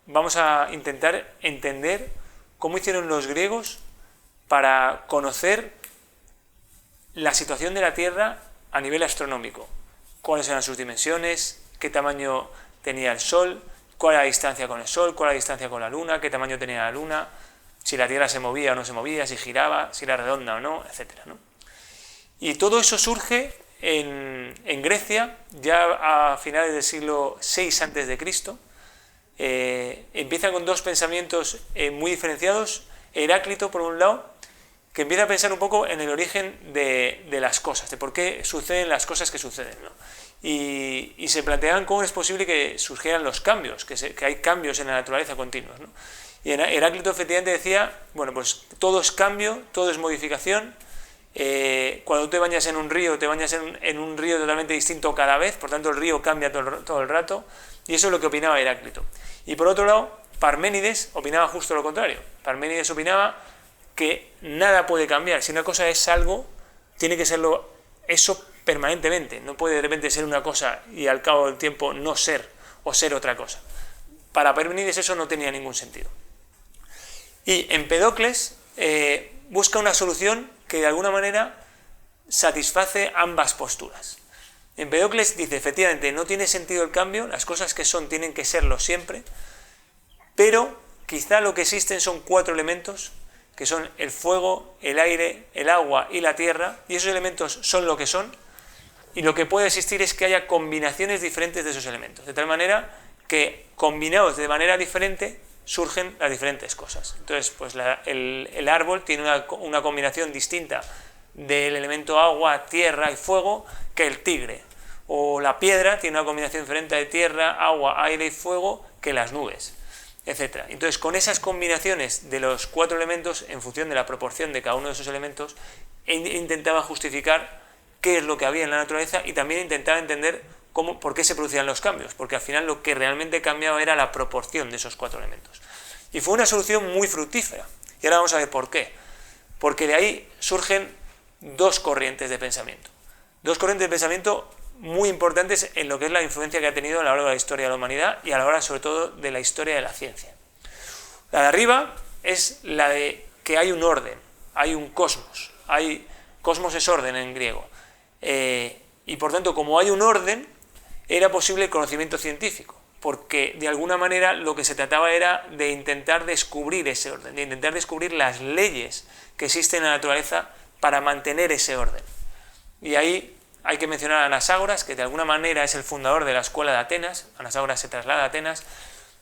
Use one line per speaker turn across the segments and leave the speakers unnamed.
vamos a intentar entender cómo hicieron los griegos para conocer la situación de la Tierra a nivel astronómico. Cuáles eran sus dimensiones, qué tamaño tenía el Sol, cuál era la distancia con el Sol, cuál era la distancia con la Luna, qué tamaño tenía la Luna, si la Tierra se movía o no se movía, si giraba, si era redonda o no, etc., ¿no? Y todo eso surge en Grecia, ya a finales del siglo VI a.C. Empieza con dos pensamientos muy diferenciados. Heráclito, por un lado, que empieza a pensar un poco en el origen de las cosas, de por qué suceden las cosas que suceden, ¿no? Y se planteaban cómo es posible que surgieran los cambios, que hay cambios en la naturaleza continuos, ¿no? Y Heráclito efectivamente decía, bueno, pues todo es cambio, todo es modificación. Cuando te bañas en un río, te bañas en un río totalmente distinto cada vez, por tanto el río cambia todo el rato, y eso es lo que opinaba Heráclito. Y por otro lado, Parménides opinaba justo lo contrario. Parménides opinaba que nada puede cambiar. Si una cosa es algo, tiene que serlo eso permanentemente. No puede de repente ser una cosa y al cabo del tiempo no ser o ser otra cosa. Para Parménides eso no tenía ningún sentido. Y Empedocles busca una solución que de alguna manera satisface ambas posturas. Empedocles dice, efectivamente, no tiene sentido el cambio, las cosas que son tienen que serlo siempre, pero quizá lo que existen son 4 elementos, que son el fuego, el aire, el agua y la tierra, y esos elementos son lo que son, y lo que puede existir es que haya combinaciones diferentes de esos elementos, de tal manera que combinados de manera diferente surgen las diferentes cosas. Entonces, pues el árbol tiene una combinación distinta del elemento agua, tierra y fuego que el tigre, o la piedra tiene una combinación diferente de tierra, agua, aire y fuego que las nubes, etc. Entonces, con esas combinaciones de los 4 elementos, en función de la proporción de cada uno de esos elementos, intentaba justificar qué es lo que había en la naturaleza y también intentaba entender por qué se producían los cambios, porque al final lo que realmente cambiaba era la proporción de esos 4 elementos. Y fue una solución muy fructífera. Y ahora vamos a ver por qué. Porque de ahí surgen 2 corrientes de pensamiento. 2 corrientes de pensamiento muy importantes en lo que es la influencia que ha tenido a lo largo de la historia de la humanidad y a la hora sobre todo de la historia de la ciencia. La de arriba es la de que hay un orden, hay un cosmos. Cosmos es orden en griego. Y por tanto, como hay un orden, era posible el conocimiento científico, porque de alguna manera lo que se trataba era de intentar descubrir ese orden, de intentar descubrir las leyes que existen en la naturaleza para mantener ese orden. Y ahí hay que mencionar a Anaxágoras, que de alguna manera es el fundador de la escuela de Atenas. Anaxágoras se traslada a Atenas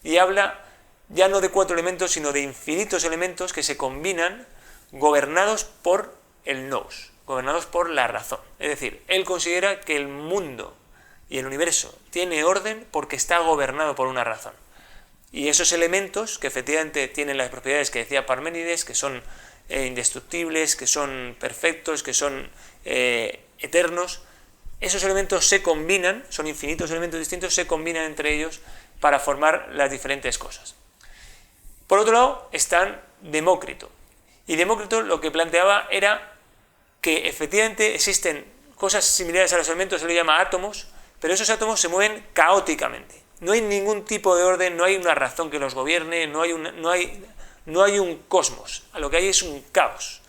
y habla ya no de 4 elementos, sino de infinitos elementos que se combinan gobernados por el nous, gobernados por la razón. Es decir, él considera que el mundo y el universo tiene orden porque está gobernado por una razón. Y esos elementos, que efectivamente tienen las propiedades que decía Parménides, que son indestructibles, que son perfectos, que son eternos, esos elementos se combinan, son infinitos elementos distintos, se combinan entre ellos para formar las diferentes cosas. Por otro lado están Demócrito. Y Demócrito lo que planteaba era que efectivamente existen cosas similares a los elementos, se lo llama átomos, pero esos átomos se mueven caóticamente. No hay ningún tipo de orden, no hay una razón que los gobierne, no hay un cosmos. A lo que hay es un caos.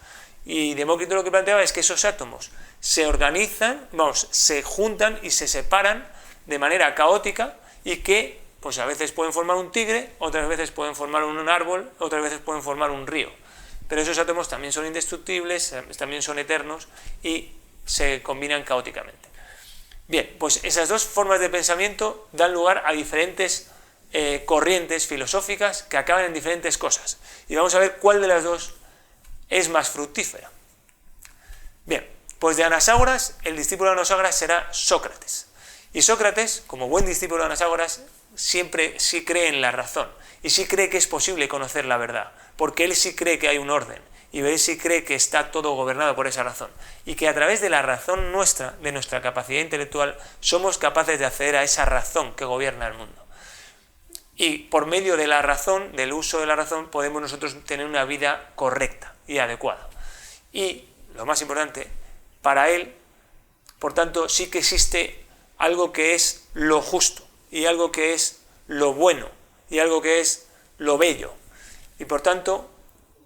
Y Demócrito lo que planteaba es que esos átomos se organizan, se juntan y se separan de manera caótica y que pues a veces pueden formar un tigre, otras veces pueden formar un árbol, otras veces pueden formar un río. Pero esos átomos también son indestructibles, también son eternos y se combinan caóticamente. Bien, pues esas 2 formas de pensamiento dan lugar a diferentes corrientes filosóficas que acaban en diferentes cosas. Y vamos a ver cuál de las 2 es más fructífera. Bien, pues de Anaxágoras, el discípulo de Anaxágoras será Sócrates. Y Sócrates, como buen discípulo de Anaxágoras, siempre sí cree en la razón. Y sí cree que es posible conocer la verdad. Porque él sí cree que hay un orden. Y él sí cree que está todo gobernado por esa razón. Y que a través de la razón nuestra, de nuestra capacidad intelectual, somos capaces de acceder a esa razón que gobierna el mundo. Y por medio de la razón, del uso de la razón, podemos nosotros tener una vida correcta y adecuada. Y, lo más importante, para él, por tanto, sí que existe algo que es lo justo, y algo que es lo bueno, y algo que es lo bello. Y por tanto,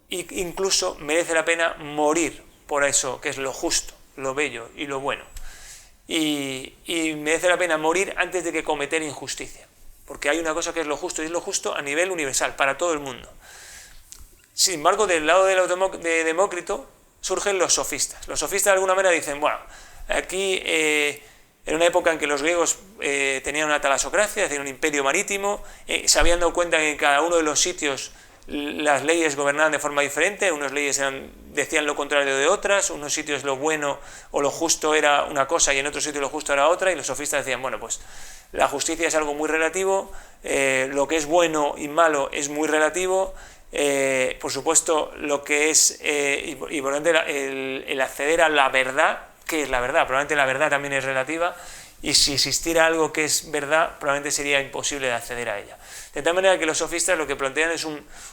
incluso merece la pena morir por eso que es lo justo, lo bello y lo bueno. Y merece la pena morir antes de que cometer injusticia. Porque hay una cosa que es lo justo, y es lo justo a nivel universal, para todo el mundo. Sin embargo, del lado de Demócrito surgen los sofistas. Los sofistas de alguna manera dicen, bueno, aquí en una época en que los griegos tenían una talasocracia, es decir, un imperio marítimo, se habían dado cuenta que en cada uno de los sitios las leyes gobernaban de forma diferente, unas leyes decían lo contrario de otras, unos sitios lo bueno o lo justo era una cosa y en otros sitios lo justo era otra, y los sofistas decían, bueno, pues la justicia es algo muy relativo, lo que es bueno y malo es muy relativo, por supuesto lo que es, y por lo tanto el acceder a la verdad, ¿qué es la verdad? Probablemente la verdad también es relativa, y si existiera algo que es verdad, probablemente sería imposible de acceder a ella. De tal manera que los sofistas lo que plantean es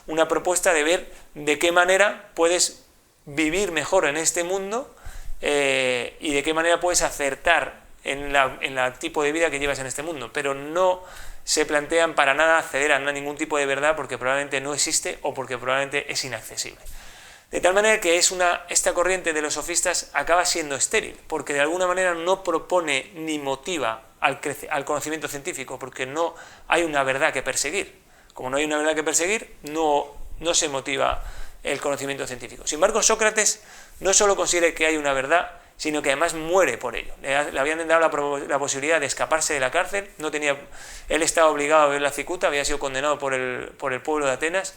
una propuesta de ver de qué manera puedes vivir mejor en este mundo y de qué manera puedes acertar en el tipo de vida que llevas en este mundo, pero no se plantean para nada acceder a ningún tipo de verdad porque probablemente no existe o porque probablemente es inaccesible. De tal manera que esta corriente de los sofistas acaba siendo estéril, porque de alguna manera no propone ni motiva al conocimiento científico, porque no hay una verdad que perseguir. Como no hay una verdad que perseguir, no se motiva el conocimiento científico. Sin embargo, Sócrates no solo considera que hay una verdad, sino que además muere por ello. Le habían dado la posibilidad de escaparse de la cárcel, él estaba obligado a beber la cicuta, había sido condenado por el pueblo de Atenas,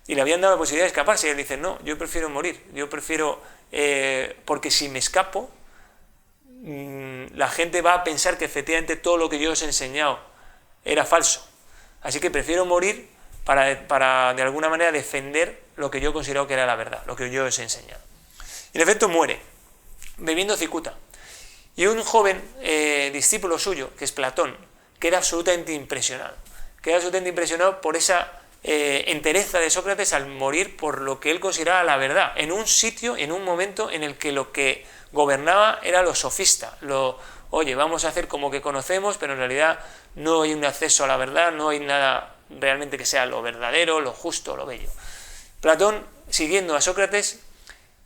y le habían dado la posibilidad de escaparse, y él dice, no, yo prefiero morir, yo prefiero, porque si me escapo, la gente va a pensar que efectivamente todo lo que yo os he enseñado era falso, así que prefiero morir para de alguna manera defender lo que yo considero que era la verdad, lo que yo os he enseñado. Y en efecto muere, bebiendo cicuta, y un joven discípulo suyo, que es Platón, queda absolutamente impresionado por esa entereza de Sócrates al morir por lo que él consideraba la verdad, en un sitio, en un momento en el que lo que gobernaba era lo sofista, oye, vamos a hacer como que conocemos, pero en realidad no hay un acceso a la verdad, no hay nada realmente que sea lo verdadero, lo justo, lo bello. Platón, siguiendo a Sócrates,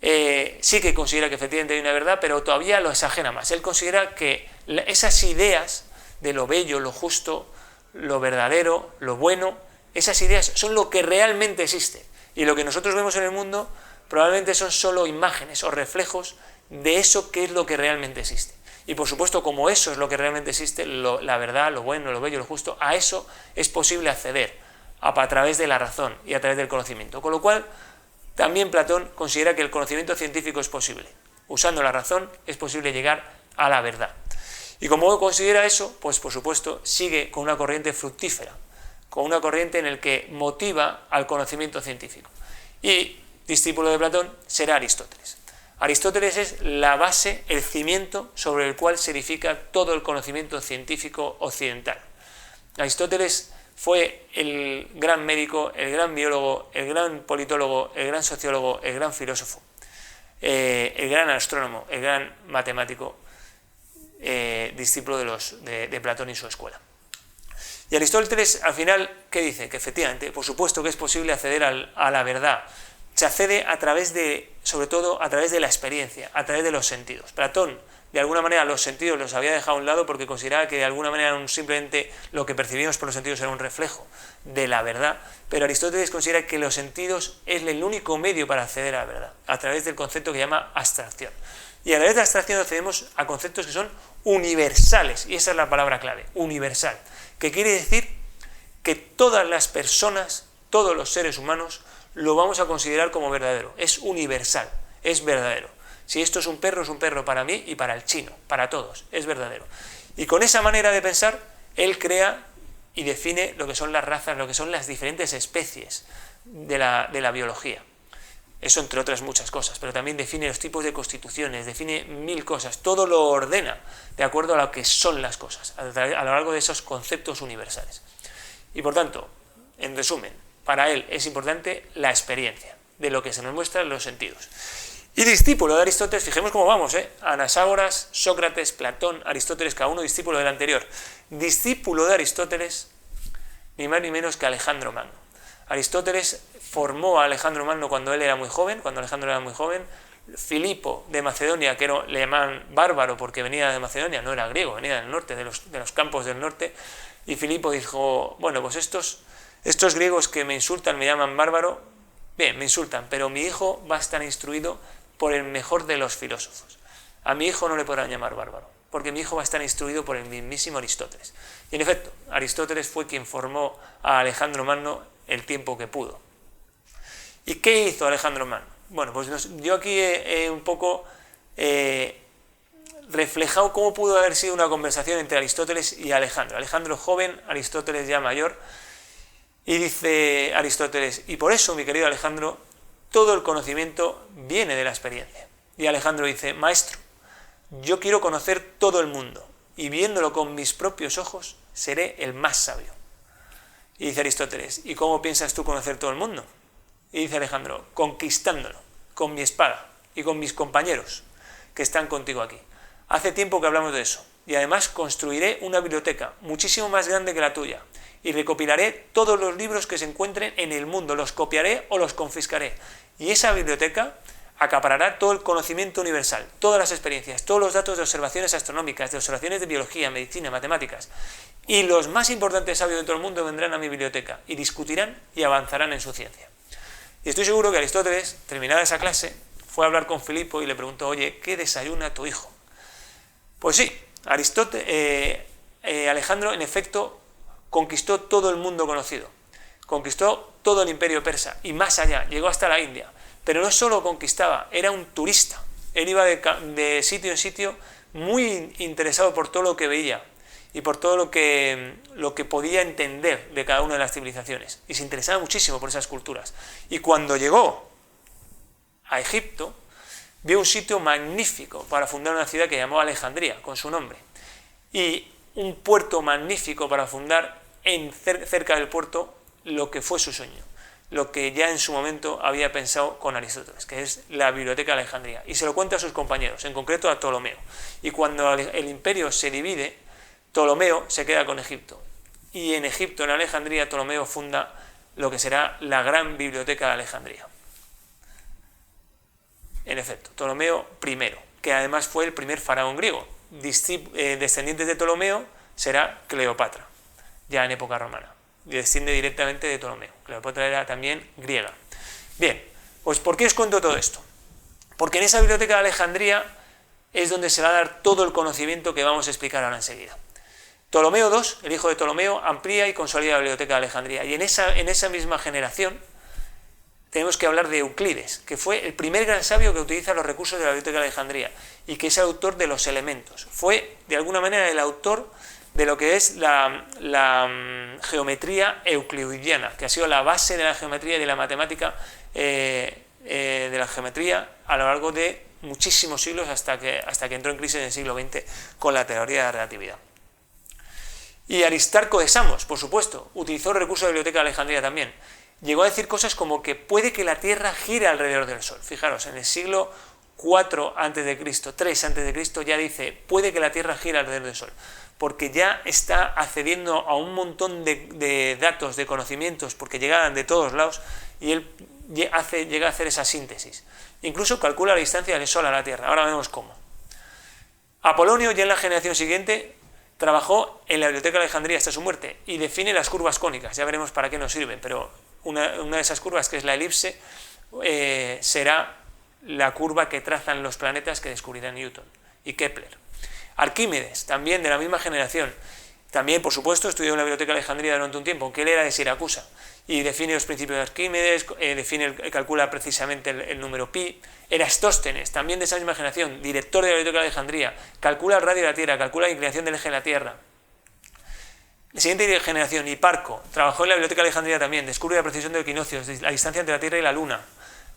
sí que considera que efectivamente hay una verdad, pero todavía lo exagera más. Él considera que esas ideas de lo bello, lo justo, lo verdadero, lo bueno, esas ideas son lo que realmente existe, y lo que nosotros vemos en el mundo probablemente son solo imágenes o reflejos de eso que es lo que realmente existe. Y por supuesto, como eso es lo que realmente existe, la verdad, lo bueno, lo bello, lo justo, a eso es posible acceder a través de la razón y a través del conocimiento. Con lo cual, también Platón considera que el conocimiento científico es posible. Usando la razón es posible llegar a la verdad. Y como considera eso, pues por supuesto sigue con una corriente fructífera, con una corriente en la que motiva al conocimiento científico. Y discípulo de Platón será Aristóteles. Aristóteles es la base, el cimiento sobre el cual se edifica todo el conocimiento científico occidental. Aristóteles fue el gran médico, el gran biólogo, el gran politólogo, el gran sociólogo, el gran filósofo, el gran astrónomo, el gran matemático, discípulo de Platón y su escuela. Y Aristóteles al final, ¿qué dice? Que efectivamente, por supuesto que es posible acceder a la verdad. Se accede sobre todo a través de la experiencia, a través de los sentidos. Platón, de alguna manera, los sentidos los había dejado a un lado porque consideraba que de alguna manera simplemente lo que percibimos por los sentidos era un reflejo de la verdad, pero Aristóteles considera que los sentidos es el único medio para acceder a la verdad, a través del concepto que llama abstracción. Y a través de la abstracción accedemos a conceptos que son universales, y esa es la palabra clave, universal, que quiere decir que todas las personas, todos los seres humanos, lo vamos a considerar como verdadero, es universal, es verdadero. Si esto es un perro para mí y para el chino, para todos, es verdadero. Y con esa manera de pensar, él crea y define lo que son las razas, lo que son las diferentes especies de la biología. Eso entre otras muchas cosas, pero también define los tipos de constituciones, define 1000 cosas, todo lo ordena de acuerdo a lo que son las cosas, a lo largo de esos conceptos universales. Y por tanto, en resumen, para él es importante la experiencia de lo que se nos muestra en los sentidos. Y discípulo de Aristóteles, fijemos cómo vamos, Anaxágoras, Sócrates, Platón, Aristóteles, cada uno discípulo del anterior. Discípulo de Aristóteles, ni más ni menos que Alejandro Magno. Aristóteles formó a Alejandro Magno cuando él era muy joven, Filipo de Macedonia, que le llamaban bárbaro porque venía de Macedonia, no era griego, venía del norte, de los campos del norte, y Filipo dijo, bueno, pues estos griegos que me insultan, me llaman bárbaro, bien, me insultan, pero mi hijo va a estar instruido por el mejor de los filósofos. A mi hijo no le podrán llamar bárbaro, porque mi hijo va a estar instruido por el mismísimo Aristóteles. Y en efecto, Aristóteles fue quien formó a Alejandro Magno el tiempo que pudo. ¿Y qué hizo Alejandro Magno? Bueno, pues yo aquí he un poco reflejado cómo pudo haber sido una conversación entre Aristóteles y Alejandro. Alejandro joven, Aristóteles ya mayor, y dice Aristóteles, y por eso, mi querido Alejandro, todo el conocimiento viene de la experiencia. Y Alejandro dice, maestro, yo quiero conocer todo el mundo, y viéndolo con mis propios ojos, seré el más sabio. Y dice Aristóteles, ¿y cómo piensas tú conocer todo el mundo? Y dice Alejandro, conquistándolo, con mi espada y con mis compañeros que están contigo aquí. Hace tiempo que hablamos de eso, y además construiré una biblioteca muchísimo más grande que la tuya, y recopilaré todos los libros que se encuentren en el mundo, los copiaré o los confiscaré, y esa biblioteca acaparará todo el conocimiento universal, todas las experiencias, todos los datos de observaciones astronómicas, de observaciones de biología, medicina, matemáticas, y los más importantes sabios de todo el mundo vendrán a mi biblioteca y discutirán y avanzarán en su ciencia. Y estoy seguro que Aristóteles, terminada esa clase, fue a hablar con Filipo y le preguntó, oye, ¿qué desayuna tu hijo? Pues sí, Alejandro en efecto conquistó todo el mundo conocido, conquistó todo el imperio persa y más allá, llegó hasta la India, pero no solo conquistaba, era un turista, él iba de sitio en sitio muy interesado por todo lo que veía y por todo lo que podía entender de cada una de las civilizaciones, y se interesaba muchísimo por esas culturas. Y cuando llegó a Egipto, vio un sitio magnífico para fundar una ciudad que llamó Alejandría, con su nombre, y un puerto magnífico para fundar cerca del puerto lo que fue su sueño, lo que ya en su momento había pensado con Aristóteles, que es la Biblioteca de Alejandría, y se lo cuenta a sus compañeros, en concreto a Ptolomeo. Y cuando el imperio se divide, Ptolomeo se queda con Egipto, y en Egipto, en Alejandría, Ptolomeo funda lo que será la gran Biblioteca de Alejandría. En efecto, Ptolomeo I, que además fue el primer faraón griego. Descendientes de Ptolomeo será Cleopatra, ya en época romana. Desciende directamente de Ptolomeo. Cleopatra era también griega. Bien, pues ¿por qué os cuento todo esto? Porque en esa Biblioteca de Alejandría es donde se va a dar todo el conocimiento que vamos a explicar ahora enseguida. Ptolomeo II, el hijo de Ptolomeo, amplía y consolida la Biblioteca de Alejandría. Y en esa misma generación tenemos que hablar de Euclides, que fue el primer gran sabio que utiliza los recursos de la Biblioteca de Alejandría y que es el autor de los elementos. Fue, de alguna manera, el autor de lo que es la geometría euclidiana, que ha sido la base de la geometría y de la matemática de la geometría a lo largo de muchísimos siglos hasta que entró en crisis en el siglo XX con la teoría de la relatividad. Y Aristarco de Samos, por supuesto, utilizó el recurso de la Biblioteca de Alejandría también. Llegó a decir cosas como que puede que la Tierra gire alrededor del Sol. Fijaros, en el siglo IV a.C., 3 a.C., ya dice, puede que la Tierra gire alrededor del Sol, porque ya está accediendo a un montón de datos, de conocimientos, porque llegaban de todos lados, y él llega a hacer esa síntesis. Incluso calcula la distancia del Sol a la Tierra. Ahora vemos cómo. Apolonio, ya en la generación siguiente, trabajó en la Biblioteca de Alejandría hasta su muerte y define las curvas cónicas. Ya veremos para qué nos sirven, pero una de esas curvas, que es la elipse, será la curva que trazan los planetas que descubrirá Newton y Kepler. Arquímedes, también de la misma generación, también, por supuesto, estudió en la Biblioteca de Alejandría durante un tiempo, aunque él era de Siracusa, y define los principios de Arquímedes, calcula precisamente el número pi. Erastóstenes, también de esa misma generación, director de la Biblioteca de Alejandría, calcula el radio de la Tierra, calcula la inclinación del eje de la Tierra. La siguiente generación, Hiparco, trabajó en la Biblioteca de Alejandría también, descubre la precesión de equinoccios, la distancia entre la Tierra y la Luna.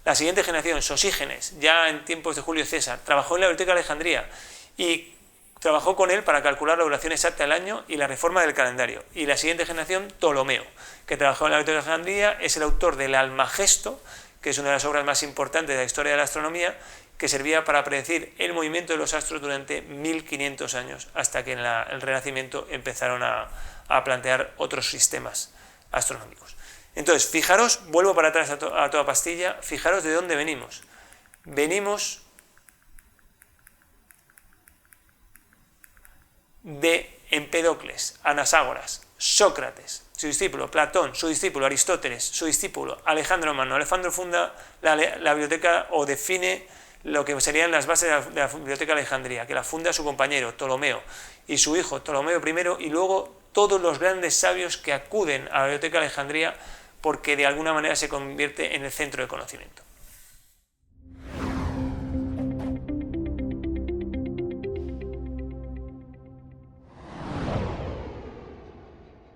La siguiente generación, Sosígenes, ya en tiempos de Julio César, trabajó en la Biblioteca de Alejandría y trabajó con él para calcular la duración exacta del año y la reforma del calendario. Y la siguiente generación, Ptolomeo, que trabajó en la Biblioteca de Alejandría, es el autor del Almagesto, que es una de las obras más importantes de la historia de la astronomía, que servía para predecir el movimiento de los astros durante 1500 años, hasta que en el Renacimiento empezaron a plantear otros sistemas astronómicos. Entonces, fijaros, vuelvo para atrás a toda pastilla, fijaros de dónde venimos. Venimos de Empedocles, Anaságoras, Sócrates, su discípulo, Platón, su discípulo, Aristóteles, su discípulo, Alejandro Magno. Alejandro funda la biblioteca o define lo que serían las bases de la biblioteca de Alejandría, que la funda su compañero, Ptolomeo, y su hijo, Ptolomeo I, y luego todos los grandes sabios que acuden a la biblioteca de Alejandría porque de alguna manera se convierte en el centro de conocimiento.